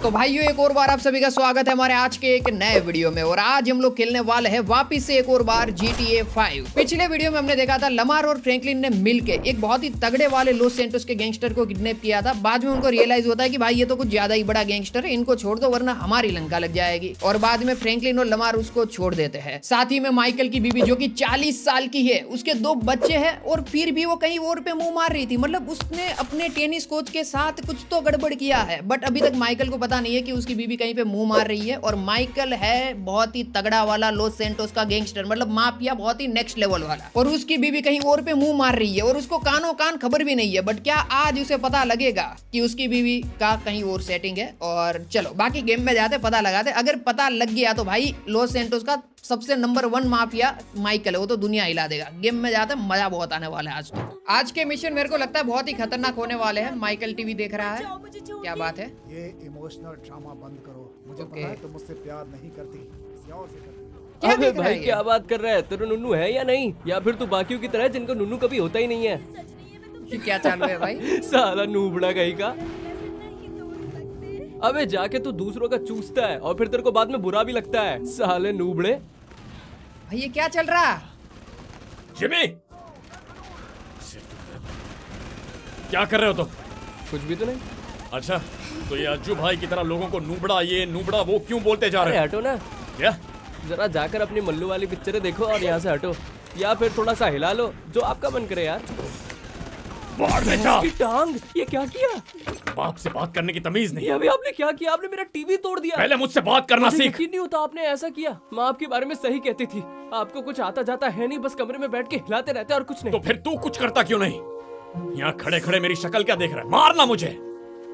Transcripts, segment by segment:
तो भाइयों एक और बार आप सभी का स्वागत है हमारे आज के एक नए वीडियो में। और आज हम लोग खेलने वाले हैं वापिस से एक और बार GTA 5। पिछले वीडियो में हमने देखा था लमार और फ्रैंकलिन ने मिलके एक बहुत ही तगड़े वाले लॉस सैंटोस के गैंगस्टर को किडनैप किया था। बाद में उनको रियलाइज होता है कि भाई ये तो कुछ ज्यादा ही बड़ा गैंगस्टर है, इनको छोड़ दो वरना हमारी लंका लग जाएगी। और बाद में फ्रैंकलिन और लमार उसको छोड़ देते हैं। साथ ही में माइकल की बीवी जो कि 40 साल की है, उसके 2 बच्चे हैं और फिर भी वो कहीं और पे मुंह मार रही थी। मतलब उसने अपने टेनिस कोच के साथ कुछ तो गड़बड़ किया है, बट अभी तक माइकल को पता नहीं है कि उसकी बीवी कहीं पे मुंह मार रही है। और माइकल है बहुत ही तगड़ा वाला लॉस सैंटोस का गैंगस्टर, मतलब माफिया बहुत ही नेक्स्ट लेवल वाला, और उसकी बीवी कहीं और पे मुंह मार रही है और उसको कानों कान खबर भी नहीं है। बट क्या आज उसे पता लगेगा कि उसकी बीवी का कहीं और सेटिंग है? और चलो बाकी गेम में जाते पता लगाते। अगर पता लग गया तो भाई लॉस सैंटोस का सबसे नंबर 1 माफिया माइकल है, वो तो दुनिया हिला देगा। गेम में जाते मजा बहुत आने वाला है आज तो। आज के मिशन मेरे को लगता है बहुत ही खतरनाक होने वाले हैं। माइकल टीवी देख रहा है, क्या बात है? ये इमोशनल ड्रामा बंद करो। मुझे पता है तुम मुझसे प्यार नहीं करती, किसी और से करती। क्या अबे देख रहा भाई है क्या बात कर रहा है? तेरा नुन्नू है या नहीं? या फिर तू बाकियों की तरह है जिनको नुन्नू कभी होता ही नहीं है? ये क्या चालू है भाई? साला नूबड़ा कहीं का। अबे जाके तू दूसरों का चूसता है और फिर तेरे को बाद में बुरा भी लगता है, साले नूबड़े। भाई ये क्या चल रहा? जिमी, क्या कर रहे हो तुम? कुछ भी तो नहीं। अच्छा, तो ये अज्जू भाई की तरह लोगों को नूबड़ा ये नूबड़ा वो क्यों बोलते जा अरे रहे हो? हटो ना, क्या? जरा जाकर अपनी मल्लू वाली पिक्चरें देखो और यहाँ से हटो, या फिर थोड़ा सा हिला लो, जो आपका मन करे यार। बाहर से जा। इसकी टांग, ये क्या किया? बाप से बात करने की तमीज नहीं। ये अभी आपने क्या किया? आपने मेरा टीवी तोड़ दिया। पहले मुझसे बात करना मुझे सीख। यकीन नहीं होता आपने ऐसा किया। माँ आपके बारे में सही कहती थी, आपको कुछ आता जाता है नहीं, बस कमरे में बैठ के हिलाते रहते और कुछ तो नहीं। फिर तू कुछ करता क्यों नहीं? यहाँ खड़े खड़े मेरी शक्ल क्या देख रहा है? मारना मुझे।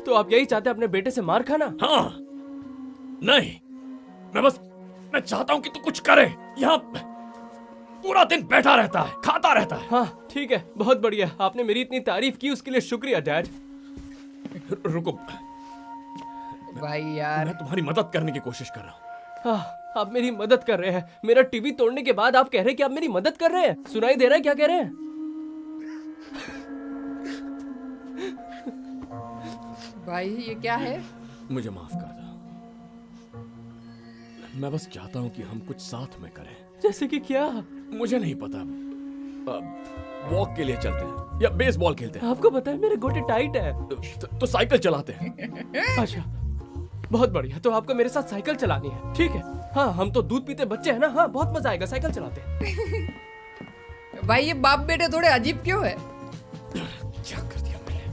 तो आप यही चाहते हैं अपने बेटे से मार खाना? हाँ, नहीं, मैं चाहता हूँ कि तू कुछ करे। यहाँ पूरा दिन बैठा रहता है, खाता रहता है। हाँ ठीक है, बहुत बढ़िया, आपने मेरी इतनी तारीफ की उसके लिए शुक्रिया डैड। रुको, भाई यार मैं तुम्हारी मदद करने की कोशिश कर रहा हूँ। आप मेरी मदद कर रहे हैं। मेरा टीवी तोड़ने के बाद आप कह रहे हैं कि आप मेरी मदद कर रहे हैं? सुनाई दे रहा है क्या कह रहे हैं? भाई ये क्या है? मुझे माफ कर दो। मैं बस चाहता हूँ कि हम कुछ साथ में करें। जैसे कि क्या? मुझे नहीं पता। वॉक के लिए चलते हैं या बेसबॉल खेलते हैं। आपको पता है मेरे गोटे टाइट है। तो साइकिल चलाते हैं। अच्छा बहुत बढ़िया, तो आपको मेरे साथ साइकिल चलानी है, ठीक है? हाँ, हम तो दूध पीते बच्चे हैं ना। हाँ बहुत मजा आएगा, साइकिल चलाते हैं। भाई ये बाप बेटे थोड़े अजीब क्यों है? क्या कर दिया मैंने?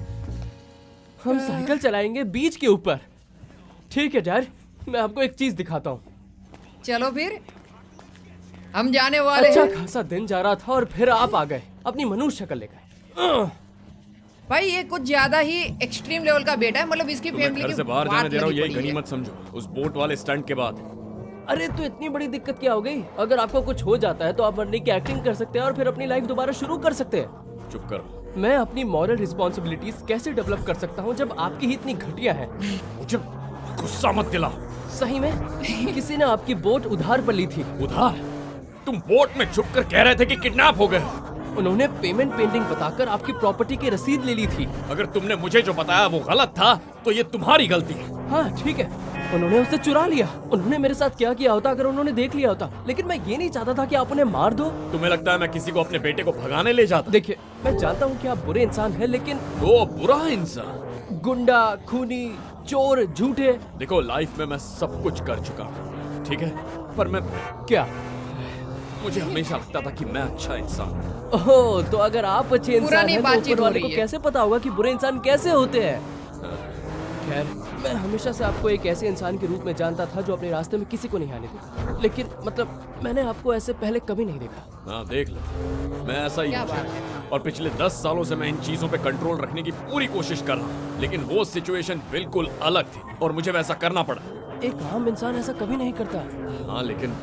हम साइकिल चलाएंगे बीच के ऊपर, ठीक है डैड? मैं आपको एक चीज दिखाता हूँ। चलो फिर हम जाने वाले अच्छा हैं। खासा दिन जा रहा था और फिर आप आ गए, अपनी मनुष्य शक्ल लेकर। भाई ये कुछ ज्यादा ही एक्सट्रीम लेवल का बेटा है, मतलब इसकी तुम्हें फैमिली घर की से बाहर बात जाने दे रहा हूँ, लगी यही पड़ी है। गनीमत समझो। उस बोट वाले स्टंट के बाद अरे तो इतनी बड़ी दिक्कत क्या हो गई? अगर आपको कुछ हो जाता है तो आप मरने की एक्टिंग कर सकते हैं और फिर अपनी लाइफ दोबारा शुरू कर सकते हैं। चुप करो। मैं अपनी मॉरल रिस्पॉन्सिबिलिटीज कैसे डेवलप कर सकता हूँ जब आपकी ही इतनी घटिया है? मुझे गुस्सा मत दिला। सही में किसी ने आपकी बोट उधार पर ली थी। उधार? तुम बोट में छुप कर कह रहे थे कि किडनैप हो गए। उन्होंने पेमेंट पेंडिंग बताकर आपकी प्रॉपर्टी की रसीद ले ली थी। अगर तुमने मुझे जो बताया वो गलत था तो ये तुम्हारी गलती है। हाँ ठीक है, उन्होंने उसे चुरा लिया। उन्होंने मेरे साथ क्या किया होता अगर उन्होंने देख लिया होता? लेकिन मैं ये नहीं चाहता था कि आप उन्हें मार दो। तुम्हें लगता है मैं किसी को अपने बेटे को भगाने ले जाता? देखिए मैं जानता हूँ कि आप बुरे इंसान हैं, लेकिन वो बुरा इंसान? गुंडा, खूनी, चोर, झूठे। देखो लाइफ में मैं सब कुछ कर चुका हूँ, ठीक है? पर मैं क्या? मुझे हमेशा लगता था कि मैं अच्छा इंसान हूँ। ओह, तो अगर आप अच्छे इंसान पुरानी हैं तो बातचीत ऊपर हो वाले रही को है। कैसे पता होगा कि बुरे इंसान कैसे होते हैं? खैर, मैं हमेशा से आपको एक ऐसे इंसान के रूप में जानता था जो अपने रास्ते में किसी को नहीं आने देता, लेकिन मतलब मैंने आपको ऐसे पहले कभी नहीं देखा। हाँ देख लो, मैं ऐसा ही क्या हूँ। बात है? और पिछले 10 सालों से मैं इन चीजों पे कंट्रोल रखने की पूरी कोशिश कर रहा हूँ, लेकिन वो सिचुएशन बिल्कुल अलग थी और मुझे वैसा करना पड़ा। एक आम इंसान ऐसा कभी नहीं करता। हाँ लेकिन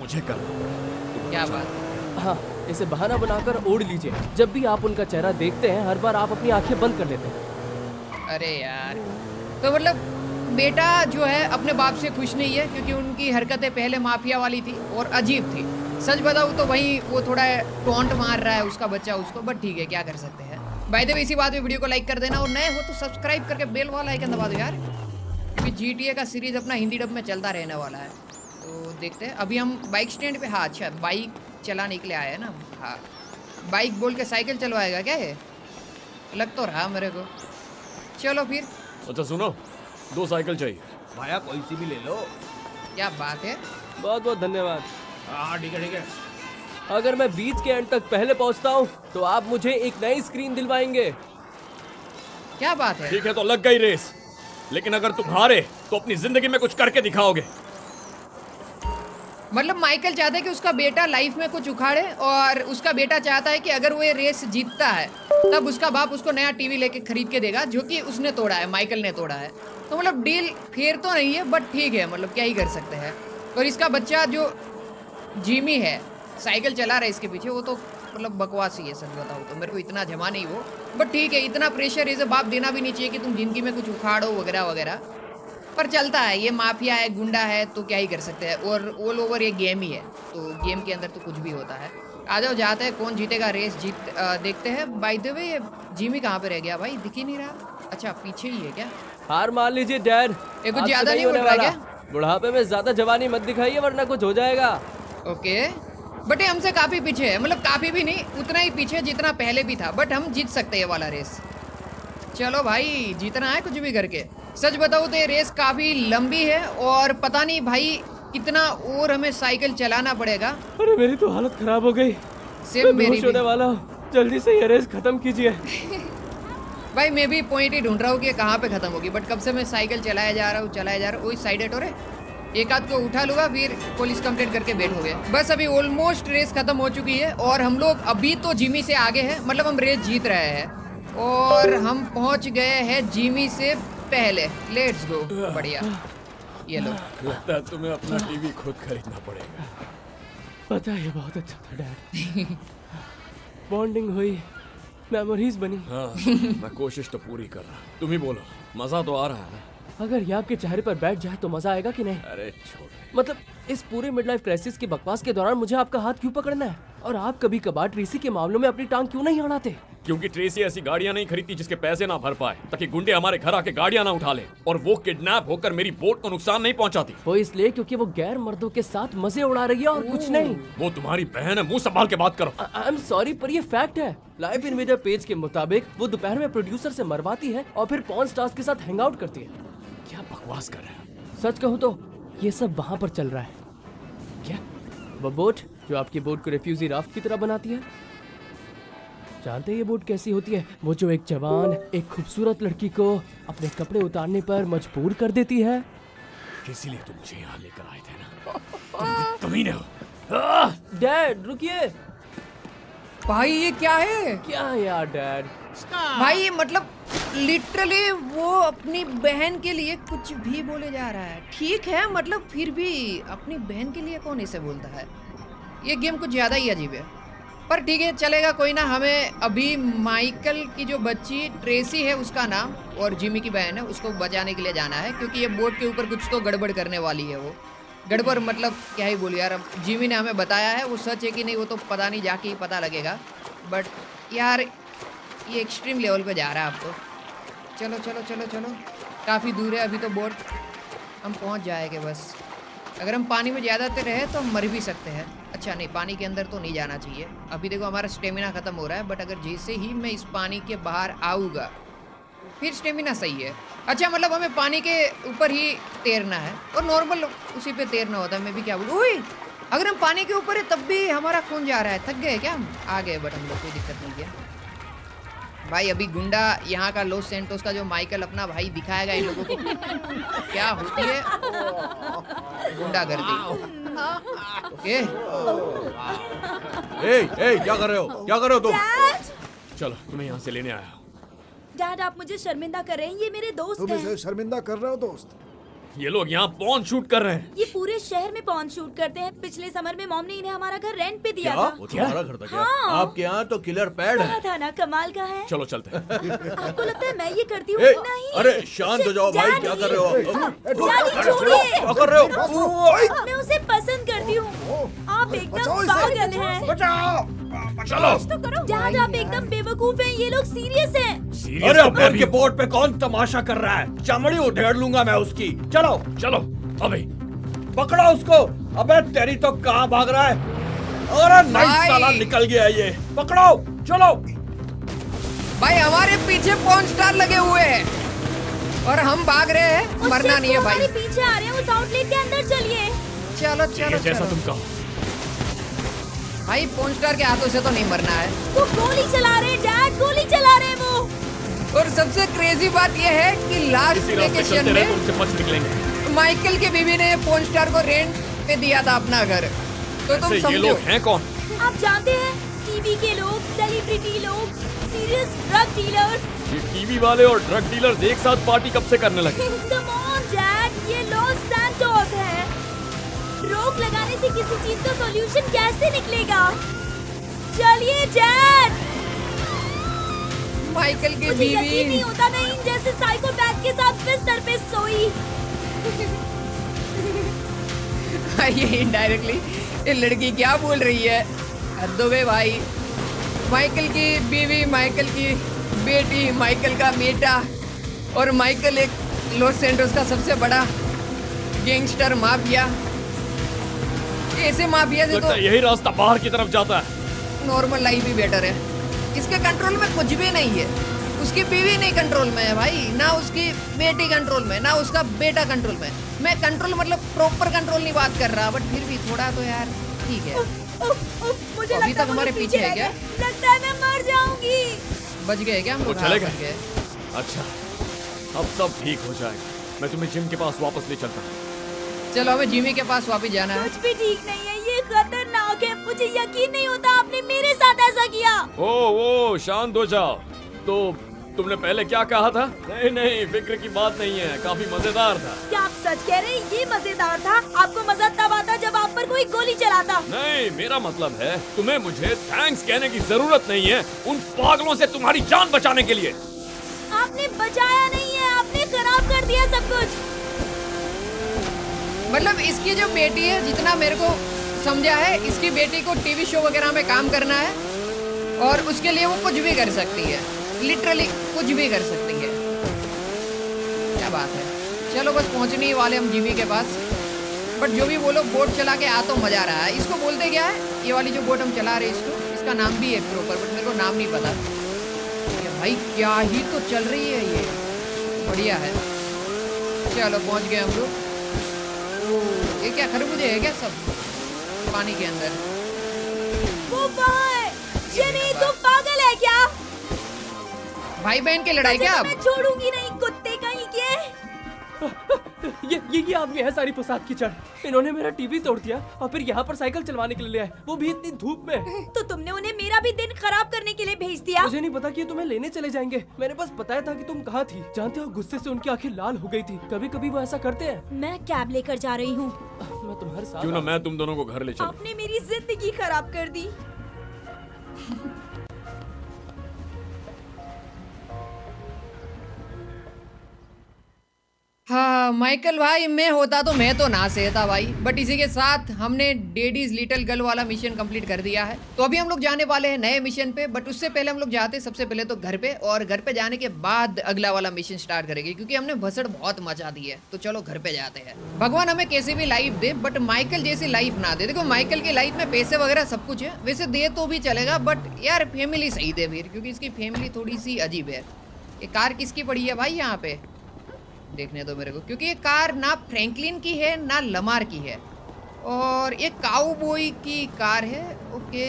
मुझे करना पड़ा। क्या बात है? हाँ, इसे बहाना बनाकर ओढ़ लीजिए। जब भी आप उनका चेहरा देखते हैं हर बार आप अपनी आंखें बंद कर लेते हैं। अरे यार, तो मतलब बेटा जो है अपने बाप से खुश नहीं है क्योंकि उनकी हरकतें पहले माफिया वाली थी और अजीब थी। सच बताऊँ तो वही वो थोड़ा टोंट मार रहा है उसका बच्चा उसको, बट ठीक है क्या कर सकते हैं। भाई तो इसी बात में वीडियो को लाइक कर देना और नए हो तो सब्सक्राइब करके बेल वाला आइकन दबा दो यार। GTA का सीरीज अपना हिंदी डब में चलता रहने वाला है। तो देखते हैं, अभी हम बाइक स्टैंड पे, हाँ अच्छा बाइक चलाने के लिए आए हैं ना। हाँ बाइक बोल के साइकिल चलवाएगा क्या ये? लग तो रहा मेरे को। चलो फिर। अच्छा सुनो, 2 साइकिल चाहिए। भाया कोई सी भी ले लो। क्या बात है। बहुत बहुत धन्यवाद। हाँ ठीक है। अगर मैं बीच के एंड तक पहले पहुंचता हूं तो आप मुझे एक नई स्क्रीन दिलवाएंगे। क्या बात है। ठीक है तो लग गई रेस, लेकिन अगर तुम हारे तो अपनी जिंदगी में कुछ करके दिखाओगे। मतलब माइकल चाहता है कि उसका बेटा लाइफ में कुछ उखाड़े, और उसका बेटा चाहता है कि अगर वो ये रेस जीतता है तब उसका बाप उसको नया टीवी लेके खरीद के देगा, जो कि उसने तोड़ा है, माइकल ने तोड़ा है। तो मतलब डील फेयर तो नहीं है, बट ठीक है, मतलब क्या ही कर सकते हैं। और इसका बच्चा जो जिमी है, साइकिल चला रहा है इसके पीछे, वो तो मतलब बकवास ही है, सच बताऊँ तो। मेरे को इतना जमा नहीं वो, बट ठीक है, इतना प्रेशर इसे बाप देना भी नहीं चाहिए कि तुम जिंदगी में कुछ उखाड़ो वगैरह वगैरह। पर चलता है, ये माफिया है, गुंडा है, तो क्या ही कर सकते हैं। और ऑल ओवर ये गेम ही है, तो गेम के अंदर तो कुछ भी होता है। आ जाओ, जाते हैं, कौन जीतेगा रेस देखते हैं। बाय द वे ये जिमी कहाँ पे रह गया भाई, दिख ही नहीं रहा। अच्छा पीछे ही है क्या? हार मान लीजिए डैड, ये कुछ आपसे ज्यादा नहीं होने उड़ रहा वाला। क्या? बुढ़ापे में ज्यादा जवानी मत दिखाइए वरना कुछ हो जाएगा। ओके, बट ये हमसे काफी पीछे है, मतलब काफी भी नहीं, उतना ही पीछे जितना पहले भी था, बट हम जीत सकते हैं ये वाला रेस। चलो भाई, जीतना है कुछ भी करके। सच बताऊँ तो ये रेस काफी लंबी है, और पता नहीं भाई कितना और हमें साइकिल चलाना पड़ेगा। अरे मेरी तो हालत खराब हो गई, सेम मैं मेरी बेहोश होने भी। वाला हूँ। जल्दी से ये रेस खत्म कीजिए। भाई मैं भी पॉइंट ही ढूंढ रहा हूँ कि कहाँ पे खत्म होगी, बट कब से मैं साइकिल चलाया जा रहा हूँ। वही साइड एट हो रहे, एक आध को उठा लूँगा, फिर पुलिस कंप्लेंट करके बैठ हो गए। बस अभी ऑलमोस्ट रेस खत्म हो चुकी है, और हम लोग अभी तो जिमी से आगे हैं, मतलब हम रेस जीत रहे हैं, और हम पहुँच गए हैं जिमी से पहले। Let's go. बढ़िया, ये लो। लगता है तुम्हें अपना टीवी खुद खरीदना पड़ेगा। पता है, बहुत अच्छा था डैड। बॉन्डिंग हुई, मेमोरीज बनी। हाँ, मैं कोशिश तो पूरी कर रहा हूँ। तुम ही बोलो, मजा तो आ रहा है ना? अगर ये आपके चेहरे पर बैठ जाए तो मजा आएगा कि नहीं? अरे छोड़। मतलब इस पूरे मिड लाइफ क्राइसिस की बकवास के दौरान मुझे आपका हाथ क्यों पकड़ना है? और आप कभी कभार ट्रेसी के मामलों में अपनी टांग क्यों नहीं अड़ाते? क्योंकि ट्रेसी ऐसी गाड़ियां नहीं खरीदती जिसके पैसे ना भर पाए, ताकि गुंडे हमारे घर आके गाड़ियां ना उठा ले, और वो किडनैप होकर मेरी बोट को नुकसान नहीं पहुंचाती। वो इसलिए क्योंकि वो गैर मर्दों के साथ मजे उड़ा रही है और कुछ नहीं। वो तुम्हारी बहन है, मुंह संभाल के बात करो। आई एम सॉरी, पर ये फैक्ट है। लाइफ इन्वेडर पेज के मुताबिक वो दोपहर में प्रोड्यूसर से मरवाती है और फिर पॉर्न स्टार्स के साथ हैंग आउट करती है। क्या बकवास कर रहे हो? सच कहूँ तो ये सब वहाँ पर चल रहा है। क्या? वो बोट जो आपकी बोट को रेफ्यूजी राफ्ट की तरह बनाती है। जानते हैं ये बोट कैसी होती है? वो जो एक जवान, एक खूबसूरत लड़की को अपने कपड़े उतारने पर मजबूर कर देती है। इसीलिए तुम मुझे यहाँ लेकर आए थे ना? तुम कमीने हो। डैड रुकिए। भाई ये क्या है? क्या है यार डैड? भाई मतलब लिटरली वो अपनी बहन के लिए कुछ भी बोले जा रहा है। ठीक है, मतलब फिर भी अपनी बहन के लिए कौन इसे बोलता है? ये गेम कुछ ज़्यादा ही अजीब है, पर ठीक है, चलेगा, कोई ना। हमें अभी माइकल की जो बच्ची ट्रेसी है उसका नाम, और जिमी की बहन है, उसको बचाने के लिए जाना है, क्योंकि ये बोट के ऊपर कुछ तो गड़बड़ करने वाली है। वो गड़बड़ मतलब क्या ही बोलूँ यार, अब जिमी ने हमें बताया है, वो सच है कि नहीं वो तो पता नहीं, जाके ही पता लगेगा। बट यार ये एक्सट्रीम लेवल पे जा रहा है अब तो। चलो चलो चलो चलो, काफ़ी दूर है अभी तो बोट, हम पहुंच जाएंगे बस। अगर हम पानी में ज़्यादा देर रहे तो हम मर भी सकते हैं। अच्छा नहीं, पानी के अंदर तो नहीं जाना चाहिए। अभी देखो हमारा स्टेमिना ख़त्म हो रहा है, बट अगर जैसे ही मैं इस पानी के बाहर आऊँगा फिर स्टेमिना सही है। अच्छा मतलब हमें पानी के ऊपर ही तैरना है, और नॉर्मल उसी पे तैरना होता है। मैं भी क्या बोलूँ, ओए अगर हम पानी के ऊपर है तब भी हमारा खून जा रहा है। थक गए क्या हम? आ गए, बट हम लोग कोई दिक्कत नहीं है भाई। अभी गुंडा यहाँ का लॉस सैंटोस का जो माइकल अपना भाई दिखाएगा इन लोगों को क्या होती है गुंडागर्दी। ओके क्या कर रहे हो? क्या कर रहे हो तुम? डैड! चलो तुम्हें यहाँ से लेने आया हूँ। डैड आप मुझे शर्मिंदा कर रहे हैं, ये मेरे दोस्त तुम हैं। इसे शर्मिंदा कर रहे हो दोस्त? ये लोग यहाँ पॉर्न शूट कर रहे हैं। ये पूरे शहर में पॉर्न शूट करते हैं। पिछले समर में मॉम ने इन्हें हमारा घर रेंट पे दिया था। वो तुम्हारा घर था क्या? हाँ। आपके यहाँ तो किलर पैड कहा है। था ना, कमाल का है। चलो चलते हैं। आपको लगता है मैं ये करती हूँ? ए, नहीं। अरे शांत हो जाओ भाई, क्या कर रहे हो? डैडी छोड़िए। क्या कर रहे हो? मैं उसे पसंद करती रही हूँ। आप एकदम बचाओ इसे। पागल हैं। बचाओ। चलो तो करो डैड, आप एकदम बेवकूफ हैं। ये लोग सीरियस हैं। सीरियस अरे तो मैं ऊपर भी के हूँ। बोर्ड पे कौन तमाशा कर रहा है? चमड़ी उधेड़ लूंगा मैं उसकी। चलो चलो अभी पकड़ो उसको। अबे तेरी तो कहाँ भाग रहा है? अरे नहीं भाई। साला निकल गया ये। पकड़ो चलो। भाई हमारे पीछे पॉर्न स्टार लगे हुए हैं और हम भाग रहे हैं। उस मरना शेफ नहीं है को भाई। हमारे पीछे आ रहे हैं। उस आउटलेट के अंदर चलिए। चलो ठीक है, चलो जैसा चलो। तुम कहो। भाई पॉर्न स्टार के हाथों से तो नहीं मरना है। वो गोली चला रहे हैं डैड, गोली चला रहे हैं वो। और सबसे क्रेजी बात यह है कि लास्ट इसी रास्ते वेकेशन चलते रहे में तो उनसे बच निकलेंगे। माइकल की बीवी ने पॉर्न स्टार को रेंट पे दिया था अपना घर। तो तुम वैसे ये समझो। लोग हैं कौन? आप जानते हैं, टीवी के लोग, सेलिब्रिटी लोग, सीरियस ड्रग डीलर्स। ये टीवी वाले और ड्रग डीलर्स एक साथ पार्टी कब से करने लगे? कम ऑन डैड, ये लॉस सैंटोस है। रोक लगाने से किसी चीज का सॉल्यूशन कैसे निकलेगा? चलिए डैड। माइकल की मुझे यकीन बीवी नहीं होता मैं इन जैसे साइकोपैथ के साथ बिस्तर पे सोई। ये इनडायरेक्टली ये लड़की क्या बोल रही है? हद हो गई भाई। माइकल की बीवी, माइकल की बेटी, माइकल का बेटा और माइकल एक लॉस सैंटोस का सबसे बड़ा गैंगस्टर माफिया। ऐसे माफिया से लगता तो है यही रास्ता बाहर की तरफ जाता है। नॉर्मल लाइफ ही बेटर है। इसके कंट्रोल में कुछ भी नहीं है। उसकी बीवी नहीं कंट्रोल में है भाई, ना उसकी बेटी कंट्रोल में, ना उसका बेटा कंट्रोल में। मैं कंट्रोल मतलब प्रॉपर कंट्रोल नहीं बात कर रहा, बट फिर भी थोड़ा तो यार ठीक है। मुझे अभी लगता है तक हमारे वो पीछे है रह क्या? गए। लगता है मैं मर जाऊंगी। बच गए क्या हम वो लोग? चले हाँ, गए? बच गए। अच्छा, अब सब ठीक हो जाएगा। मैं तुम्हें जिम के पास वापस ले चलता हूँ। चलो हमें जिमी के पास वापस जाना है। कुछ भी ठीक नहीं है, ये खतरनाक है। मुझे यकीन नहीं होता आपने मेरे साथ ऐसा किया। ओ शांत हो जाओ। तो तुमने पहले क्या कहा था? नहीं नहीं, फिक्र की बात नहीं है, काफी मजेदार था। क्या आप सच कह रहे हैं? ये मजेदार था। आपको मजा तब आता जब आप पर कोई गोली चलाता। नहीं, मेरा मतलब है तुम्हें मुझे थैंक्स कहने की जरूरत नहीं है उन पागलों से तुम्हारी जान बचाने के लिए। आपने बचाया नहीं है, आपने खराब कर दिया सब कुछ। मतलब इसकी जो बेटी है, जितना मेरे को समझा है, इसकी बेटी को टीवी शो वगैरह में काम करना है और उसके लिए वो कुछ भी कर सकती है। लिटरली कुछ भी कर सकती है। क्या बात है। चलो बस पहुंचने ही वाले हम जिमी के पास। बट जो भी बोलो, बोट चला के आ तो मजा आ रहा है। इसको बोलते क्या है? ये वाली जो बोट हम चला रहे हैं, इसका नाम भी है प्रॉपर, बट मेरे को नाम नहीं पता। ये भाई क्या ही तो चल रही है ये। बढ़िया है। चलो पहुंच गए हम लोग। ये क्या खरबूजे है क्या सब पानी के अंदर? वो वहाँ है। जिमी, तुम पागल है क्या? भाई बहन की लड़ाई क्या? मैं छोड़ूंगी नहीं, कुत्ते कहीं के। ये आदमी है सारी फसाद की जड़। इन्होंने मेरा टीवी तोड़ दिया और फिर यहाँ पर साइकिल चलवाने के लिए आए, वो भी इतनी धूप में। तो तुमने उन्हें मेरा भी दिन खराब करने के लिए भेज दिया। मुझे नहीं पता कि ये तुम्हें लेने चले जाएंगे। मैंने बस बताया था कि तुम कहाँ थी। जानते हो, गुस्से से उनकी आंखें लाल हो गई थी। कभी कभी वो ऐसा करते हैं। मैं कैब लेकर जा रही हूँ। मैं तुम्हारे साथ क्यों ना मैं तुम दोनों को घर ले चलूं? आपने मेरी जिंदगी खराब कर दी। हाँ माइकल भाई, मैं होता तो मैं तो ना सहता भाई। बट इसी के साथ हमने डैडीज लिटिल गर्ल वाला मिशन कंप्लीट कर दिया है। तो अभी हम लोग जाने वाले हैं नए मिशन पे। बट उससे पहले हम लोग जाते हैं सबसे पहले तो घर पे, और घर पे जाने के बाद अगला वाला मिशन स्टार्ट करेंगे, क्योंकि हमने भसड़ बहुत मचा दी है। तो चलो घर पे जाते हैं। भगवान हमें कैसी भी लाइफ दे, बट माइकल जैसी लाइफ ना दे। देखो माइकल की लाइफ में पैसे वगैरह सब कुछ है, वैसे दे तो भी चलेगा, बट यार फैमिली सही दे फिर, क्योंकि इसकी फैमिली थोड़ी सी अजीब है। ये कार किसकी पड़ी है भाई यहाँ पे? देखने दो मेरे को, क्योंकि ये कार ना फ्रैंकलिन की है ना लमार की है, और ये काउबॉय की कार है। ओके,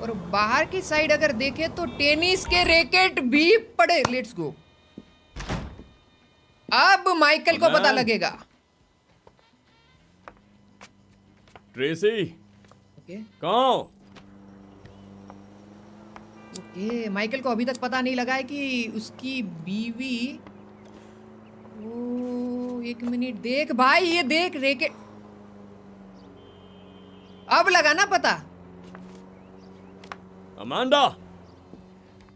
और बाहर की साइड अगर देखें तो टेनिस के रैकेट भी पड़े। Let's go. अब माइकल को पता लगेगा। ट्रेसी, ओके कहाँ हो? ओके, माइकल को अभी तक पता नहीं लगा है कि उसकी बीवी। ओ एक मिनट, देख भाई, ये देख रैकेट। अब लगा ना पता। अमांडा,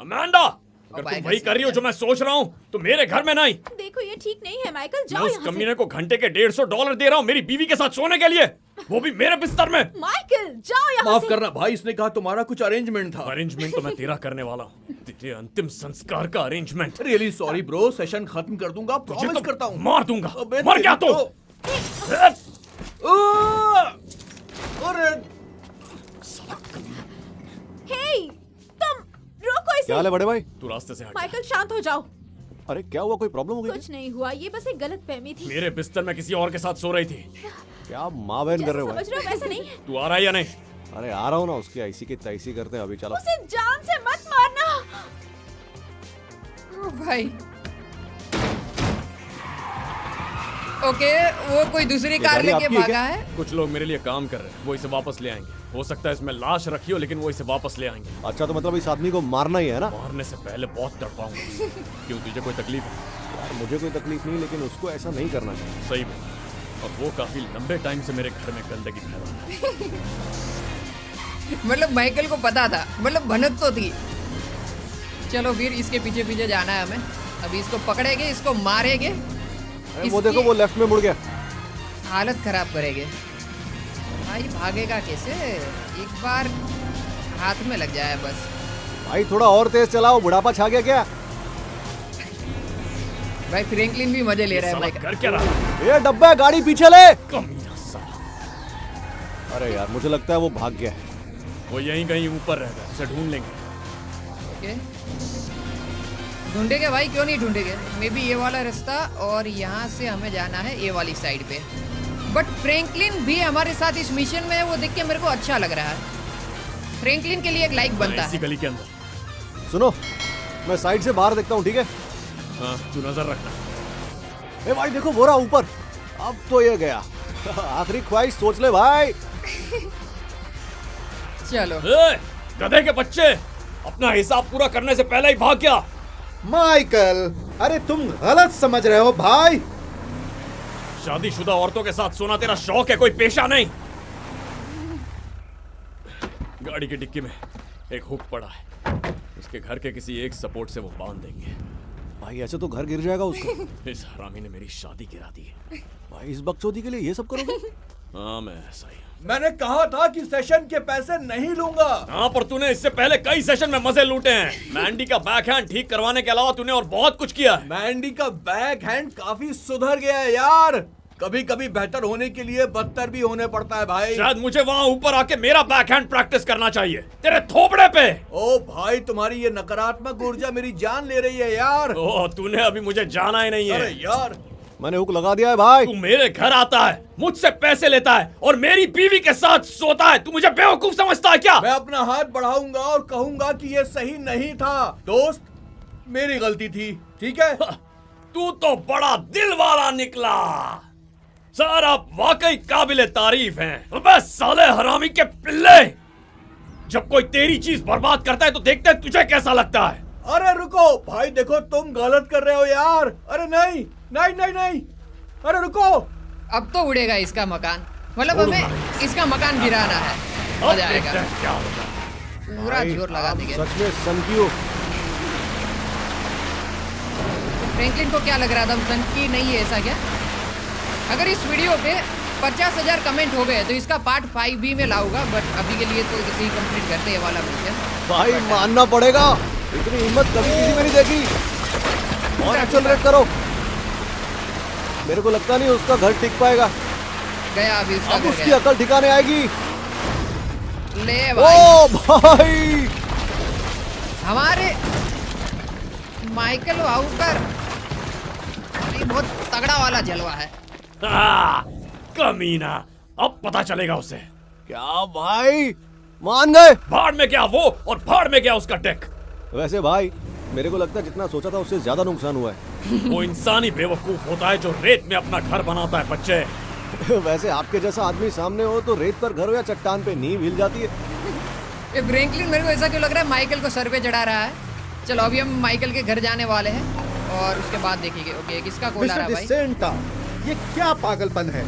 अमांडा, अगर तुम वही कर रही हो जो मैं सोच रहा हूँ तो मेरे घर में नहीं। देखो ये ठीक नहीं है माइकल, मैं जाओ उस यहाँ से। कमीने को घंटे के $150 दे रहा हूँ मेरी बीवी के साथ सोने के लिए, वो भी मेरे बिस्तर में। माइकल जाओ यहाँ माफ से। करना भाई, इसने कहा तुम्हारा कुछ अरेंजमेंट था। अरेंजमेंट तो मैं तेरा करने वाला हूँ, तेरे अंतिम संस्कार का arrangement. Really sorry bro, session खत्म कर दूंगा, तुझे प्रॉमिस तो करता हूँ। मार दूंगा। अबे मर क्या तेरी तू? अरे हे तुम रोको इसे। क्या हाल है बड़े भाई? तू रास्ते से हट जा। माइकल शांत हो जाओ। अरे क्या हुआ, कोई प्रॉब्लम हो गई? कुछ नहीं हुआ, ये बस एक गलत फहमी थी। मेरे बिस्तर में किसी और के साथ सो रही थी। क्या माँ बहन कर रहे हो समझ भाई? रहे हो वैसा नहीं है। तू आ रहा है या नहीं? अरे आ रहा हूँ ना, उसकी ऐसी की तैसी करते हैं अभी। चलो उसे जान से मत मारना। ओ भाई ओके, वो कोई दूसरी कार गाड़ी लेके आपकी है भागा क्या? है। कुछ लोग मेरे लिए काम कर रहे हैं, वो इसे वापस ले आएंगे। हो सकता है इसमें लाश रखी हो लेकिन वो इसे वापस ले आएंगे। अच्छा, तो मतलब इस आदमी को मारना ही है ना? मारने से पहले बहुत तड़पाऊंगा उसे। क्यों, तुझे कोई तकलीफ है? यार मुझे कोई तकलीफ नहीं, लेकिन उसको ऐसा नहीं करना चाहिए। सही बोला। और वो काफी लंबे टाइम से मेरे घर में गंदगी फैला रहा है। मतलब माइकल को पता था, मतलब भनक तो थी। चलो फिर इसके पीछे पीछे जाना है हमें। अभी इसको पकड़ेंगे, इसको मारेंगे, अरे वो देखो, वो लेफ्ट में मुड़ गया। हालत खराब करेंगे। भाई भागेगा कैसे? एक बार हाथ में लग जाए बस। भाई थोड़ा और तेज चलाओ, बुढ़ापा छा गया क्या? भाई फ्रैंकलिन भी मजे ले रहा है साला माइकल। कर क्या रहा है? ये डब्बा गाड़ी पीछे ले। कमीना साला। अरे यार मुझे लगता है वो भाग गया है। वो यहीं कहीं ऊपर रहता है, उसे ढूंढ लेंगे। ओके, ढूंढेंगे भाई, क्यों नहीं ढूंढेंगे। मे बी ये वाला रास्ता, और यहाँ से हमें जाना है ये वाली साइड पे। बट फ्रैंकलिन भी हमारे साथ इस मिशन में है, वो देख के मेरे को अच्छा लग रहा है। फ्रैंकलिन के लिए एक लाइक बनता इसी है। गली के अंदर। सुनो, मैं साइड से बाहर देखता हूँ, ठीक है? हाँ, तू नजर रखना। ए भाई देखो, वो रहा ऊपर। अब तो ये गया। आखिरी ख्वाहिश सोच ले भाई। चलो ए, गधे के बच्चे, अपना हिसाब पूरा करने से पहले ही भाग गया। माइकल, अरे तुम गलत समझ रहे हो भाई। शादीशुदा औरतों के साथ सोना तेरा शौक है, कोई पेशा नहीं। गाड़ी की डिक्की में एक हुक पड़ा है, उसके घर के किसी एक सपोर्ट से वो बांध देंगे। भाई ऐसे तो घर गिर जाएगा उसका। इस हरामी ने मेरी शादी गिरा दी है। भाई इस बकचोदी के लिए ये सब करोगे? हाँ, मैं ऐसा ही हूँ। मैंने कहा था कि सेशन के पैसे नहीं लूंगा। हाँ, पर तूने इससे पहले कई सेशन में मजे लूटे हैं। मैंडी का बैकहैंड ठीक करवाने के अलावा तूने और बहुत कुछ किया है। मैंडी का बैक हैंड काफी सुधर गया है यार। कभी कभी बेहतर होने के लिए बदतर भी होने पड़ता है भाई। शायद मुझे वहाँ ऊपर आके मेरा बैकहैंड प्रैक्टिस करना चाहिए, तेरे थोपड़े पे। ओ भाई, तुम्हारी ये नकारात्मक ऊर्जा मेरी जान ले रही है यार। ओह, तूने अभी मुझे जाना ही नहीं अरे है। यार, मैंने हुक लगा दिया है भाई। तू मेरे घर आता है, मुझसे पैसे लेता है और मेरी बीवी के साथ सोता है। तू मुझे बेवकूफ समझता है क्या? मैं अपना हाथ बढ़ाऊंगा और कहूंगा कि ये सही नहीं था। दोस्त, मेरी गलती थी, ठीक है? तू तो बड़ा दिल वाला निकला। सर, आप वाकई काबिले तारीफ हैं। अबे साले हरामी के पिल्ले, जब कोई तेरी चीज बर्बाद करता है तो देखते हैं तुझे कैसा लगता है। अरे रुको भाई, देखो तुम गलत कर रहे हो यार। अरे नहीं नहीं नहीं नहीं, अरे रुको। अब तो उड़ेगा इसका मकान, मतलब हमें इसका मकान गिराना है। अब मजा देखते आएगा, हैं क्या होता है। पूरा भाई, जोर लगा आप देंगे। सच में सनकी हो। फ्रैंकलिन को क्या लग रहा था सनकी नहीं है ऐसा क्या? अगर इस वीडियो पे 50,000 कमेंट हो गए तो इसका पार्ट 5 भी में लाऊंगा, बट अभी के लिए तो इसे ही कंप्लीट करते हैं ये वाला मिशन। भाई मानना पड़ेगा, इतनी हिम्मत कभी किसी में नहीं देखी। और एक्सेलरेट करो। मेरे को लगता नहीं उसका घर टिक पाएगा। गया अभी उसका अब घर उसकी गया। अकल ठिकाने आएगी। ले भाई, ओ भाई, हमारे माइकल वाउकर ये बहुत तगड़ा वाला जलवा है। कमीना, अब पता चलेगा उसे। क्या भाई मान गए? भाड़ में गया वो और भाड़ में गया उसका टेक। वैसे भाई मेरे को लगता है जितना सोचा था उससे ज्यादा नुकसान हुआ है। वो इंसानी बेवकूफ होता है जो रेत में अपना घर बनाता है बच्चे। वैसे आपके जैसा आदमी सामने हो तो रेत पर घर हो या चट्टान पे नींव हिल जाती है। ये फ्रैंकलिन मेरे को ऐसा क्यों लग रहा है माइकल को सर पे चढ़ा रहा है। चलो अभी हम माइकल के घर जाने वाले हैं और उसके बाद देखेंगे। ओके, किसका कॉल आ रहा है भाई? डिसेंटा, ये क्या पागलपन है?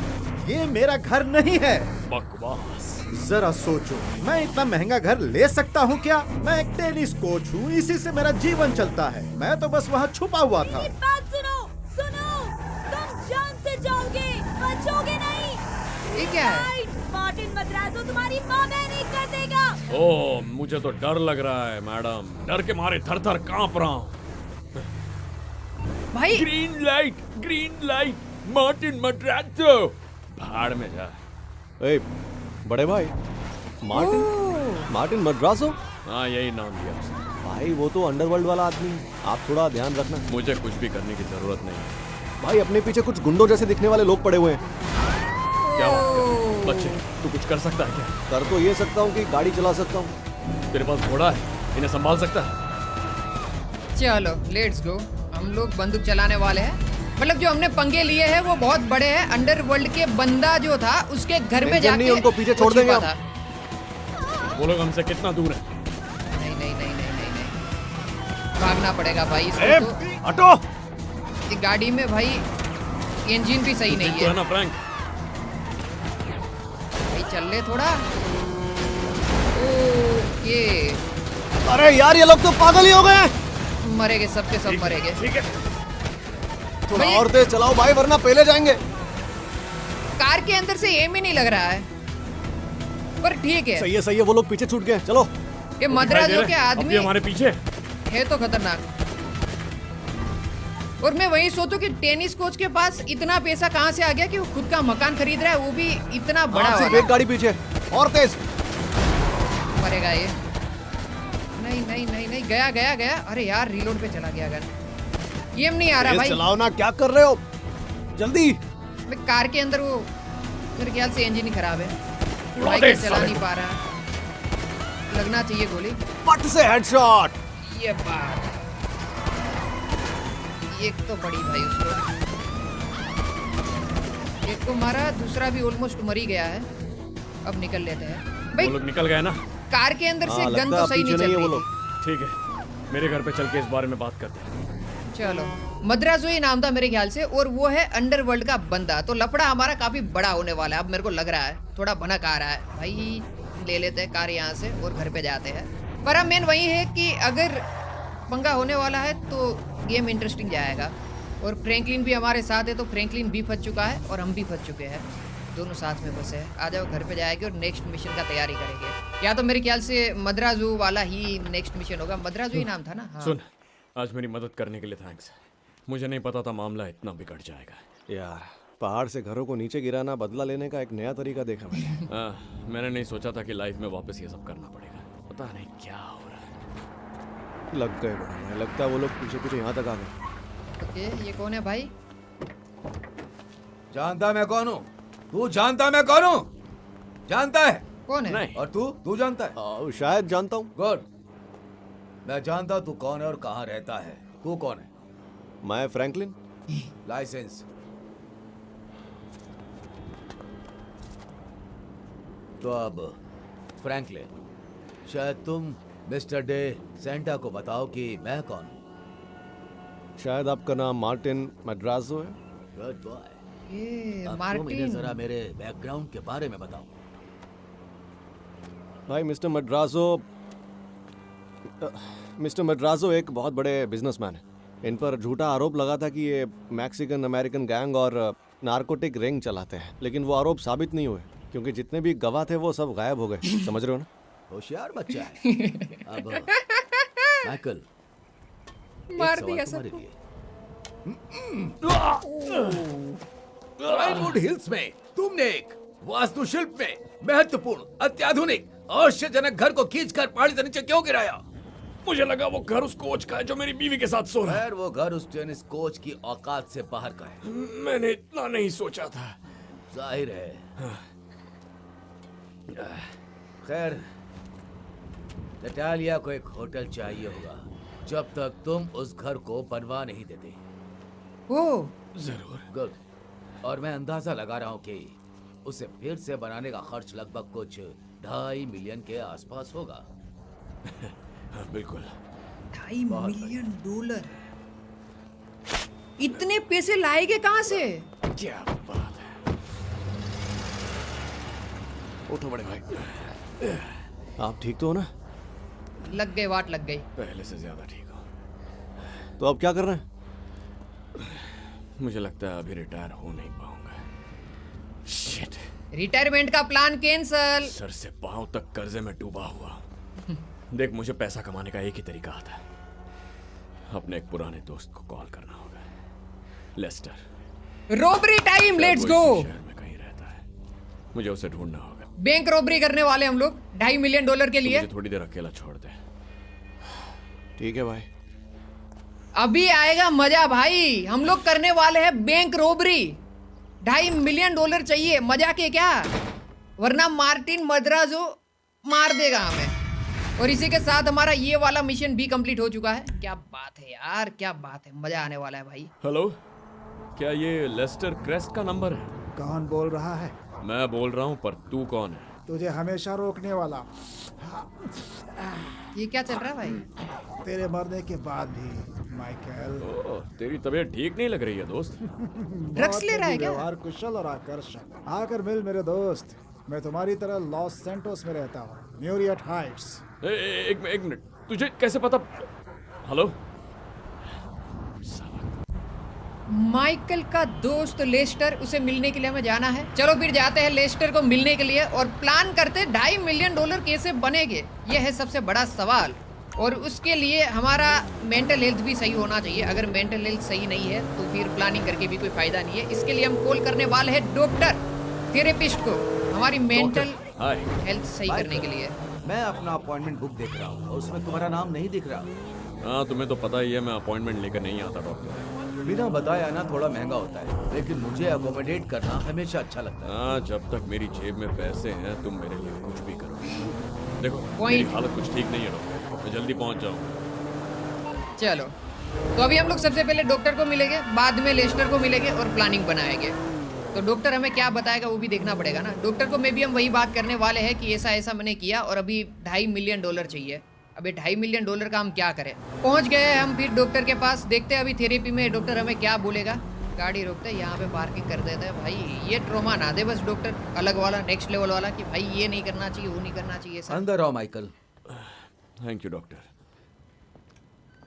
ये मेरा घर नहीं है। बकवास। जरा सोचो, मैं इतना महंगा घर ले सकता हूँ क्या? मैं एक टेनिस कोच हूँ, इसी से मेरा जीवन चलता है। मैं तो बस वहाँ छुपा हुआ था। मेरी बात सुनो, तुम जान से जाओगे, बचोगे नहीं। ये क्या है? राइट, मार्टिन मद्रासो तुम्हारी माँ नहीं कर देगा। ओह, मुझे तो डर लग रहा है मैडम। डर के मारे थर थर कांप रहा हूँ। भाई ग्रीन लाइट, मार्टिन मद्रासो। भाड़ में जा। ए, बड़े भाई, मार्टिन मद्रासो? हाँ, यही नाम दिया उसने। भाई वो तो अंडरवर्ल्ड वाला आदमी है, आप थोड़ा ध्यान रखना। मुझे कुछ भी करने की जरूरत नहीं है। भाई अपने पीछे कुछ गुंडों जैसे दिखने वाले लोग पड़े हुए हैं। क्या बात कर रहे हो? बच्चे, तू कुछ कर सकता है क्या? कर तो ये सकता हूँ कि गाड़ी चला सकता हूँ। तेरे पास घोड़ा है, इन्हें संभाल सकता है? चलो लेट्स गो। हम लोग बंदूक चलाने वाले हैं। मतलब जो हमने पंगे लिए हैं वो बहुत बड़े हैं। अंडरवर्ल्ड के बंदा जो था उसके घर में टेंशन जाके नहीं, उनको पीछे छोड़ वो देंगे छिपा हम। था। वो लोग हमसे कितना दूर है? नहीं नहीं नहीं नहीं नहीं नहीं, भागना पड़ेगा भाई इसको तो। हटो। ये गाड़ी में भाई इंजन भी सही नहीं तो है है ना फ्रैंक? भाई, चल ले थोड़ा। ओके, अरे यार ये लोग तो पागल ही हो गए। मरेंगे सबके सब मरेंगे। ठीक है। थोड़ा भाई- और तेज चलाओ भाई, वरना पहले जाएंगे। कार के अंदर से एम ही नहीं लग रहा है, पर ठीक है। सही है, वो लोग पीछे छूट गए। चलो। ये दिखाई दे मद्रासो रहे के हैं? अब आदमी भी हमारे पीछे। है तो खतरनाक। और मैं वही सोचूं कि टेनिस कोच के पास इतना पैसा कहाँ से आ गया कि वो खुद का मकान खरीद रहा है, वो भी इतना बड़ा आप सिर्फ वाला। एक गाड़ी पीछे, और तेज। मरेगा ये। नहीं नहीं नहीं नहीं, गया गया गया। अरे यार, रीलोड पे चला गया गन। ये नहीं आ रहा तेज भाई। चलाओ ना, क्या कर रहे हो? जल्दी। मैं कार के अंदर वो, मेरे ख्याल से इंजन ही खराब है। उड़ा भाई दे चला साले नहीं पा रहा। लगना चाहिए गोली। पट से हेडशॉट। ये बात, एक तो पड़ी भाई उसको। एक को मारा, दूसरा भी ऑलमोस्ट मर ही गया है। अब निकल लेते हैं भाई। वो लोग निकल गए ना? कार के अंदर से हाँ, गन लगता तो है सही नहीं पीछे चल नहीं है रही वो थी। लोग। ठीक है, मेरे घर पे चल के इस बारे में बात करते हैं। चलो, मद्रासो ही नाम था मेरे ख्याल से, और वो है अंडरवर्ल्ड का बंदा। तो लफड़ा हमारा काफी बड़ा होने वाला है अब, मेरे को लग रहा है। थोड़ा भनक आ रहा है भाई। ले लेते हैं कार यहाँ से और घर पे जाते हैं। पर अब मेन वही है कि अगर पंगा होने वाला है तो गेम इंटरेस्टिंग जाएगा। और फ्रैंकलिन भी हमारे साथ है, तो फ्रैंकलिन भी फंस चुका है और हम भी फंस चुके हैं। दोनों साथ में फंसे हैं। आ जाओ, घर पे जाएंगे और नेक्स्ट मिशन का तैयारी करेंगे। या तो मेरे ख्याल से मद्रासो वाला ही नेक्स्ट मिशन होगा। मद्रासो ही नाम था ना? हाँ। सुन, आज मेरी मदद करने के लिए थैंक्स। मुझे नहीं पता था मामला इतना बिगड़ जाएगा। यार पहाड़ से घरों को नीचे गिराना, बदला लेने का एक नया तरीका देखा मैंने। मैंने नहीं सोचा था कि लाइफ में वापस ये सब करना पड़ेगा। पता नहीं क्या हो रहा है। लग गए बड़ा भाई, लगता है वो लोग पीछे पीछे यहाँ तक आ गए। ओके, ये कौन है भाई? जानता मैं कौन हूँ? तू जानता मैं कौन हूँ? जानता है? कौन है? नहीं। और तू जानता है? शायद जानता हूँ। गुड। मैं जानता तू कौन है और कहाँ रहता है। तू कौन है? मैं फ्रैंकलिन। लाइसेंस। तो अब फ्रैंकलिन, शायद तुम मिस्टर डे सेंटा को बताओ कि मैं कौन हूँ। शायद आपका नाम मार्टिन मद्रासो है। Good boy. ये अब तुम इन्हें मार्टिन। जरा मेरे बैकग्राउंड के बारे में बताओ। भाई मिस्टर मद्रासो एक बहुत बड़े बिजनेसमैन है। इन पर झूठा आरोप लगा था कि ये मैक्सिकन अमेरिकन गैंग और नारकोटिक रिंग चलाते हैं, लेकिन वो आरोप साबित नहीं हुए क्योंकि जितने भी गवाह थे वो सब गायब हो गए। समझ रहे हो ना? होशियार बच्चा है। अब माइकल, एक मार सवाल दिया तुम्हारे सबको। लिए। पाइनवुड हिल्स में तुमने एक वास्तुशिल्प में महत्वपूर्ण, अत्याधुनिक, आश्चर्यजनक घर को खींचकर पहाड़ी से नीचे क्यों गिराया? मुझे लगा वो घर उस कोच का है जो मेरी बीवी के साथ सो रहा है। खैर, वो घर उस टेनिस कोच की औकात से बाहर का है। मैंने इतना नहीं सोचा था। जाहिर है। खैर, नटालिया को एक होटल चाहिए होगा जब तक तुम उस घर को बनवा नहीं देते। ओ, जरूर। गुड। और मैं अंदाजा लगा रहा हूँ कि उसे फिर से बनाने का खर्च लगभग कुछ 2.5 मिलियन के आसपास होगा। हाँ, बिल्कुल। $2.5 मिलियन। इतने पैसे लाएगे कहाँ से? क्या बात है। उठो बड़े भाई। आप ठीक तो हो ना? लग गई वाट लग गई। पहले से ज्यादा ठीक हो। तो अब क्या कर रहे हैं? मुझे लगता है अभी रिटायर हो नहीं पाऊंगा। शिट, रिटायरमेंट का प्लान कैंसल। सर से पांव तक कर्जे में डूबा हुआ। देख, मुझे पैसा कमाने का एक ही तरीका आता है। अपने एक पुराने दोस्त को कॉल करना होगा, लेस्टर। रॉबरी टाइम, लेट्स शायद वो गो। इसी शहर में कहीं रहता है। मुझे उसे ढूंढना होगा। बैंक रॉबरी करने वाले हम लोग $2.5 मिलियन के लिए। मुझे थोड़ी देर अकेला छोड़ दे। ठीक है भाई। अभी आएगा मजा भाई। हम लोग करने वाले हैं बैंक रॉबरी। $2.5 मिलियन चाहिए। मजा के क्या, वरना मार्टिन मद्राजो मार देगा हमें। और इसी के साथ हमारा ये वाला मिशन भी कंप्लीट हो चुका है। क्या बात है यार, क्या बात है, मजा आने वाला है भाई। हेलो, क्या ये लेस्टर क्रेस्ट का नंबर है? कौन बोल रहा है? मैं बोल रहा हूँ, पर तू कौन है? तुझे हमेशा रोकने वाला, ये क्या चल रहा है भाई? तेरे मरने के बाद भी माइकल। ओह, तेरी तबीयत ठीक नहीं लग रही है दोस्त। ड्रग्स ले रहा है क्या? व्यवहार कुशल और आकर्षक। आकर मिल मेरे दोस्त। मैं तुम्हारी तरह लॉस सेंटोस में रहता हूँ, म्यूरियट हाइट्स। एक मिनट, तुझे कैसे पता? हेलो, माइकल का दोस्त लेस्टर, उसे मिलने के लिए हमें जाना है। चलो फिर जाते हैं लेस्टर को मिलने के लिए और प्लान करते हैं $2.5 मिलियन कैसे बनेंगे। ये है सबसे बड़ा सवाल। और उसके लिए हमारा मेंटल हेल्थ भी सही होना चाहिए। अगर मेंटल हेल्थ सही नहीं है तो फिर प्लानिंग करके भी कोई फायदा नहीं है। इसके लिए हम कॉल करने वाले हैं डॉक्टर, थेरेपिस्ट को, हमारी मेंटल हाय। हेल्थ सही करने के लिए। मैं अपना अपॉइंटमेंट बुक देख रहा हूँ और उसमें तुम्हारा नाम नहीं दिख रहा। हाँ, तुम्हें तो पता ही है मैं अपॉइंटमेंट लेकर नहीं आता डॉक्टर। बिना बताया ना थोड़ा महंगा होता है, लेकिन मुझे अकोमोडेट करना हमेशा अच्छा लगता है। हाँ, जब तक मेरी जेब में पैसे हैं तुम मेरे लिए कुछ भी करो। देखो, Point. मेरी हालत कुछ ठीक नहीं है डॉक्टर, मैं जल्दी पहुंच जाऊंगा। चलो, तो अभी हम लोग सबसे पहले डॉक्टर को मिलेंगे, बाद में लेस्टर को मिलेंगे और प्लानिंग बनाएंगे। तो डॉक्टर हमें क्या बताएगा वो भी देखना पड़ेगा ना। डॉक्टर को में भी हम वही बात करने वाले हैं कि ऐसा ऐसा मैंने किया और अभी $2.5 मिलियन चाहिए। अभी $2.5 मिलियन का हम क्या करें। पहुंच गए हैं हम फिर डॉक्टर के पास। देखते हैं अभी थेरेपी में डॉक्टर हमें क्या बोलेगा। गाड़ी रोकते हैं, यहाँ पे पार्किंग कर देते हैं। भाई ये ट्रॉमा ना दे बस डॉक्टर, अलग वाला, नेक्स्ट लेवल वाला, कि भाई ये नहीं करना चाहिए, वो नहीं करना चाहिए सर। अंदर आओ माइकल। Thank you doctor.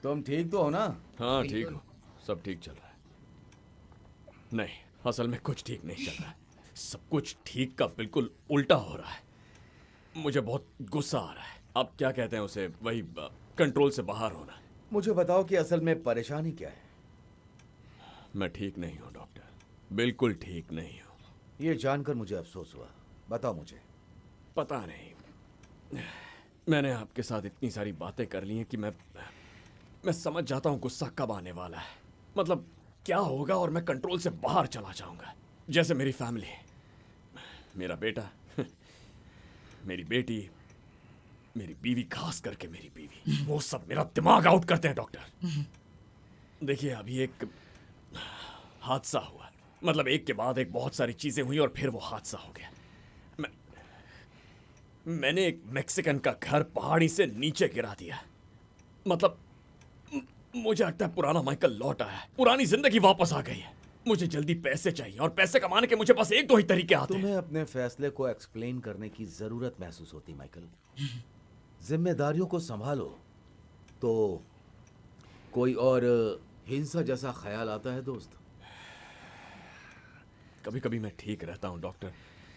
तुम ठीक तो हो ना? हाँ ठीक हो, सब ठीक चल रहा है। नहीं, असल में कुछ ठीक नहीं चल रहा है। सब कुछ ठीक का बिल्कुल उल्टा हो रहा है। मुझे बहुत गुस्सा आ रहा है। आप क्या कहते हैं उसे, वही कंट्रोल से बाहर होना। मुझे बताओ कि असल में परेशानी क्या है? मैं ठीक नहीं हूँ डॉक्टर, बिल्कुल ठीक नहीं हूँ। ये जानकर मुझे अफसोस हुआ। बताओ मुझे। पता नहीं, मैंने आपके साथ इतनी सारी बातें कर ली हैं कि मैं समझ जाता हूँ गुस्सा कब आने वाला है। मतलब क्या होगा और मैं कंट्रोल से बाहर चला जाऊंगा। जैसे मेरी फैमिली, मेरा बेटा, मेरी बेटी, मेरी बीवी, खास करके मेरी बीवी, वो सब मेरा दिमाग आउट करते हैं डॉक्टर। देखिए, अभी एक हादसा हुआ, मतलब एक के बाद एक बहुत सारी चीजें हुई और फिर वो हादसा हो गया। मैंने एक मैक्सिकन का घर पहाड़ी से नीचे गिरा दिया। मतलब मुझे लगता है पुराना माइकल लौट आया है, पुरानी जिंदगी वापस आ गई है। मुझे जल्दी पैसे चाहिए और पैसे कमाने के मुझे बस एक दो ही तरीके आते हैं। तुम्हें अपने फैसले को एक्सप्लेन करने की जरूरत महसूस होती माइकल। जिम्मेदारियों को संभालो तो कोई और हिंसा जैसा ख्याल आता है दोस्त। कभी कभी मैं ठीक रहता हूँ डॉक्टर,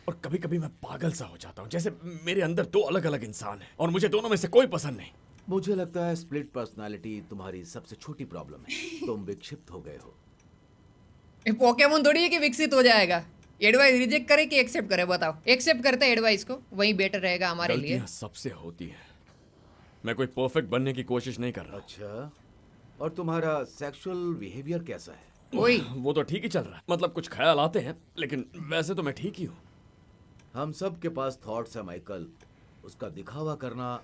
और कभी कभी मैं पागल सा हो जाता हूँ, जैसे मेरे अंदर दो अलग अलग इंसान हैं और मुझे दोनों में से कोई पसंद नहीं। मुझे लगता है स्प्लिट पर्सनालिटी तुम्हारी सबसे छोटी प्रॉब्लम है। तुम विक्षिप्त हो गए हो। पोकेमोन थोड़ी है कि विकसित हो जाएगा। एडवाइस रिजेक्ट करे कि एक्सेप्ट करे, बताओ। एक्सेप्ट करते हैं एडवाइस को, वही बेटर रहेगा हमारे लिए। गलतियां सबसे होती हैं। मैं कोई परफेक्ट बनने की कोशिश नहीं कर रहा। अच्छा, और तुम्हारा सेक्सुअल बिहेवियर कैसा है? वही, वो तो ठीक ही चल रहा है। मतलब कुछ ख्याल आते हैं, लेकिन वैसे तो मैं ठीक ही हूँ। हम सब के पास थॉट्स है माइकल। उसका दिखावा करना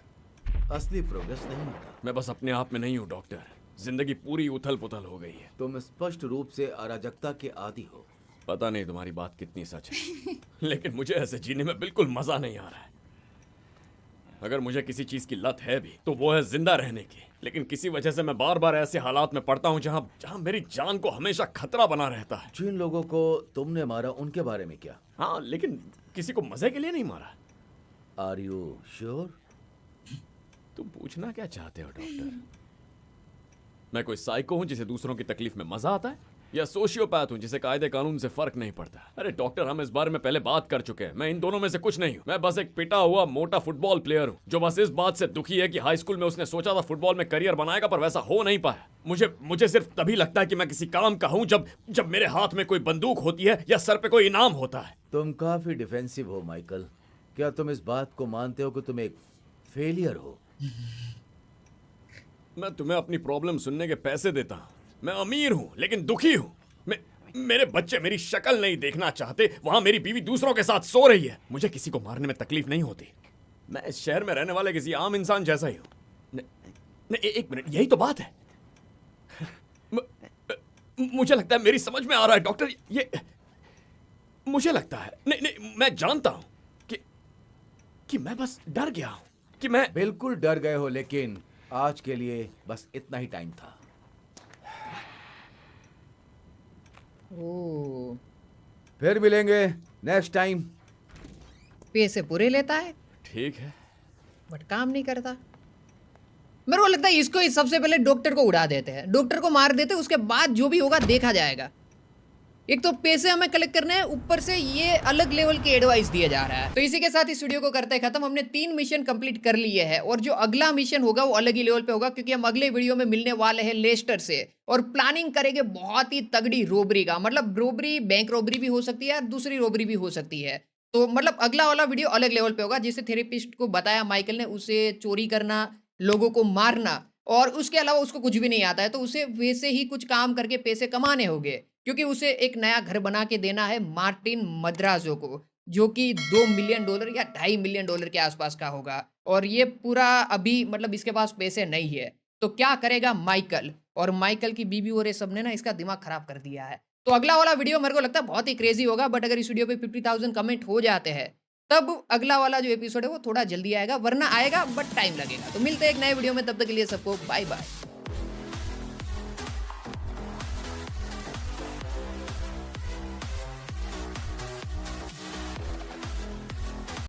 असली प्रोग्रेस नहीं होता। मैं बस अपने आप में नहीं हूँ डॉक्टर, जिंदगी पूरी उथल पुथल हो गई है। तुम स्पष्ट रूप से अराजकता के आदी हो। पता नहीं तुम्हारी बात कितनी सच है, लेकिन मुझे ऐसे जीने में बिल्कुल मजा नहीं आ रहा है। अगर मुझे किसी चीज की लत है भी तो वो है जिंदा रहने की, लेकिन किसी वजह से मैं बार बार ऐसे हालात में पड़ता हूँ जहाँ मेरी जान को हमेशा खतरा बना रहता है। जिन लोगों को तुमने मारा उनके बारे में क्या? हाँ, लेकिन किसी को मजे के लिए नहीं मारा। Are you sure? तुम पूछना क्या चाहते हो डॉक्टर? मैं कोई साइको हूं जिसे दूसरों की तकलीफ में मजा आता है, या सोशियोपैथ हूं जिसे कायदे कानून से फर्क नहीं पड़ता? अरे डॉक्टर, हम इस बारे में पहले बात कर चुके हैं। मैं इन दोनों में से कुछ नहीं हूं। मैं बस एक पिटा हुआ मोटा फुटबॉल प्लेयर हूं जो बस इस बात से दुखी है कि हाई स्कूल में उसने सोचा था फुटबॉल में करियर बनाएगा, पर वैसा हो नहीं पाया। मुझे सिर्फ तभी लगता है कि मैं किसी काम का हूं जब मेरे हाथ में कोई बंदूक होती है या सर पे कोई इनाम होता है। तुम काफी डिफेंसिव हो माइकल। क्या तुम इस बात को मानते हो कि तुम एक फेलियर हो? मैं तुम्हें अपनी प्रॉब्लम सुनने के पैसे देता हूं। मैं अमीर हूं लेकिन दुखी हूं। मेरे बच्चे मेरी शक्ल नहीं देखना चाहते, वहां मेरी बीवी दूसरों के साथ सो रही है। मुझे किसी को मारने में तकलीफ नहीं होती। मैं इस शहर में रहने वाले किसी आम इंसान जैसा ही हूं। एक मिनट, यही तो बात है। मुझे लगता है मेरी समझ में आ रहा है डॉक्टर। ये मुझे लगता है, नहीं, मैं जानता हूं कि मैं बस डर गया हूं कि मैं बिल्कुल डर गए हो, लेकिन आज के लिए बस इतना ही टाइम था। ओ, फिर मिलेंगे नेक्स्ट टाइम। पैसे पूरे लेता है ठीक है। बट काम नहीं करता। मेरे को लगता है इसको ही सबसे पहले डॉक्टर को उड़ा देते हैं, डॉक्टर को मार देते हैं, उसके बाद जो भी होगा देखा जाएगा। एक तो पैसे हमें कलेक्ट करने हैं, ऊपर से ये अलग लेवल की एडवाइस दिया जा रहा है। तो इसी के साथ इस वीडियो को करते हैं खत्म। हमने 3 मिशन कंप्लीट कर लिए हैं और जो अगला मिशन होगा वो अलग ही लेवल पे होगा, क्योंकि हम अगले वीडियो में मिलने वाले हैं लेस्टर से और प्लानिंग करेंगे बहुत ही तगड़ी रोबरी का। मतलब रोबरी, बैंक रोबरी भी हो सकती है और दूसरी रोबरी भी हो सकती है। तो मतलब अगला वाला वीडियो अलग लेवल पे होगा। जिसे थेरेपिस्ट को बताया माइकल ने, उसे चोरी करना, लोगों को मारना और उसके अलावा उसको कुछ भी नहीं आता है, तो उसे वैसे ही कुछ काम करके पैसे कमाने होंगे, क्योंकि उसे एक नया घर बना के देना है मार्टिन मद्राजो को, जो कि $2 मिलियन या $2.5 मिलियन के आसपास का होगा। और ये पूरा अभी मतलब इसके पास पैसे नहीं है। तो क्या करेगा माइकल? और माइकल की बीवी और ये सब ने ना इसका दिमाग खराब कर दिया है। तो अगला वाला वीडियो मेरे को लगता है बहुत ही क्रेजी होगा। बट अगर इस वीडियो पे 50,000 कमेंट हो जाते हैं तब अगला वाला जो एपिसोड है वो थोड़ा जल्दी आएगा, वरना आएगा बट टाइम लगेगा। तो मिलते हैं एक नए वीडियो में, तब तक के लिए सबको बाय बाय।